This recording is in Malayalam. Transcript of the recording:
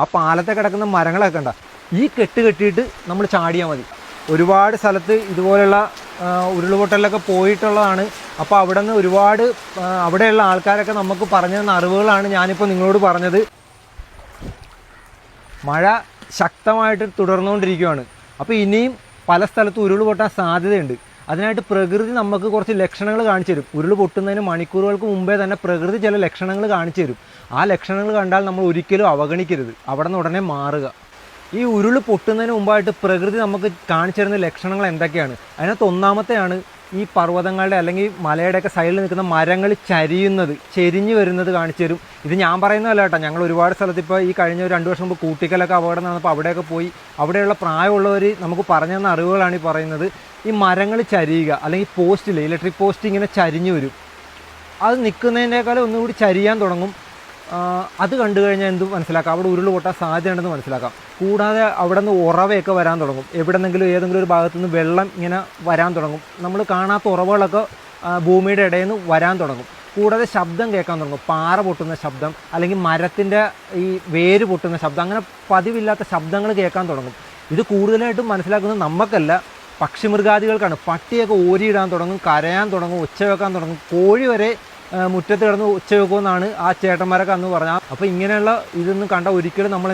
ആ പാലത്തെ കിടക്കുന്ന മരങ്ങളൊക്കെ ഉണ്ട ഈ കെട്ട് കെട്ടിയിട്ട് നമ്മൾ ചാടിയാൽ മതി. ഒരുപാട് സ്ഥലത്ത് ഇതുപോലുള്ള ഉരുളുപൊട്ടലിലൊക്കെ പോയിട്ടുള്ളതാണ്. അപ്പോൾ അവിടെ നിന്ന് ഒരുപാട് അവിടെയുള്ള ആൾക്കാരൊക്കെ നമുക്ക് പറഞ്ഞു തന്ന അറിവുകളാണ് ഞാനിപ്പോൾ നിങ്ങളോട് പറഞ്ഞത്. മഴ ശക്തമായിട്ട് തുടർന്നുകൊണ്ടിരിക്കുകയാണ്. അപ്പോൾ ഇനിയും പല സ്ഥലത്തും ഉരുൾപൊട്ടാൻ സാധ്യതയുണ്ട്. അതിനായിട്ട് പ്രകൃതി നമുക്ക് കുറച്ച് ലക്ഷണങ്ങൾ കാണിച്ചു തരും. ഉരുൾ പൊട്ടുന്നതിന് മണിക്കൂറുകൾക്ക് മുമ്പേ തന്നെ പ്രകൃതി ചില ലക്ഷണങ്ങൾ കാണിച്ചു തരും. ആ ലക്ഷണങ്ങൾ കണ്ടാൽ നമ്മൾ ഒരിക്കലും അവഗണിക്കരുത്, അവിടെ നിന്ന് ഉടനെ മാറുക. ഈ ഉരുൾ പൊട്ടുന്നതിന് മുമ്പായിട്ട് പ്രകൃതി നമുക്ക് കാണിച്ചു തരുന്ന ലക്ഷണങ്ങൾ എന്തൊക്കെയാണ്? അതിനകത്ത് ഒന്നാമത്തെയാണ് ഈ പർവ്വതങ്ങളുടെ അല്ലെങ്കിൽ മലയുടെയൊക്കെ സൈഡിൽ നിൽക്കുന്ന മരങ്ങൾ ചെരിഞ്ഞു വരുന്നത് കാണിച്ചു തരും. ഇത് ഞാൻ പറയുന്നതല്ല കേട്ടോ, ഞങ്ങൾ ഒരുപാട് സ്ഥലത്ത് ഇപ്പോൾ ഈ കഴിഞ്ഞ ഒരു 2 വർഷം മുമ്പ് കൂട്ടിക്കലൊക്കെ അപകടം നടന്നപ്പോൾ അവിടെയൊക്കെ പോയി അവിടെയുള്ള പ്രായമുള്ളവർ നമുക്ക് പറഞ്ഞു തന്ന അറിവുകളാണ് ഈ പറയുന്നത്. ഈ മരങ്ങൾ ചരിയുക, അല്ലെങ്കിൽ പോസ്റ്റിൽ ഇലക്ട്രിക് പോസ്റ്റ് ഇങ്ങനെ ചരിഞ്ഞു വരും. അത് നിൽക്കുന്നതിനേക്കാളും ഒന്നുകൂടി ചരിയാൻ തുടങ്ങും. അത് കണ്ടു കഴിഞ്ഞാൽ എന്ത് മനസ്സിലാക്കാം? അവിടെ ഉരുൾ പൊട്ടാൻ സാധ്യതയുണ്ടെന്ന് മനസ്സിലാക്കാം. കൂടാതെ അവിടെ നിന്ന് ഉറവയൊക്കെ വരാൻ തുടങ്ങും. എവിടെന്നെങ്കിലും ഏതെങ്കിലും ഒരു ഭാഗത്തു നിന്ന് വെള്ളം ഇങ്ങനെ വരാൻ തുടങ്ങും. നമ്മൾ കാണാത്ത ഉറവുകളൊക്കെ ഭൂമിയുടെ ഇടയിൽ നിന്ന് വരാൻ തുടങ്ങും. കൂടാതെ ശബ്ദം കേൾക്കാൻ തുടങ്ങും. പാറ പൊട്ടുന്ന ശബ്ദം, അല്ലെങ്കിൽ മരത്തിൻ്റെ ഈ വേര് പൊട്ടുന്ന ശബ്ദം, അങ്ങനെ പതിവില്ലാത്ത ശബ്ദങ്ങൾ കേൾക്കാൻ തുടങ്ങും. ഇത് കൂടുതലായിട്ടും മനസ്സിലാക്കുന്നത് നമുക്കല്ല, പക്ഷിമൃഗാദികൾക്കാണ്. പട്ടിയൊക്കെ ഓരിയിടാൻ തുടങ്ങും, കരയാൻ തുടങ്ങും, ഒച്ച വെക്കാൻ തുടങ്ങും. കോഴി വരെ മുറ്റത്ത് കിടന്ന് ഉച്ച വെക്കുമെന്നാണ് ആ ചേട്ടന്മാരൊക്കെ അന്ന് പറഞ്ഞത്. അപ്പോൾ ഇങ്ങനെയുള്ള ഇതൊന്നും കണ്ട ഒരിക്കലും നമ്മൾ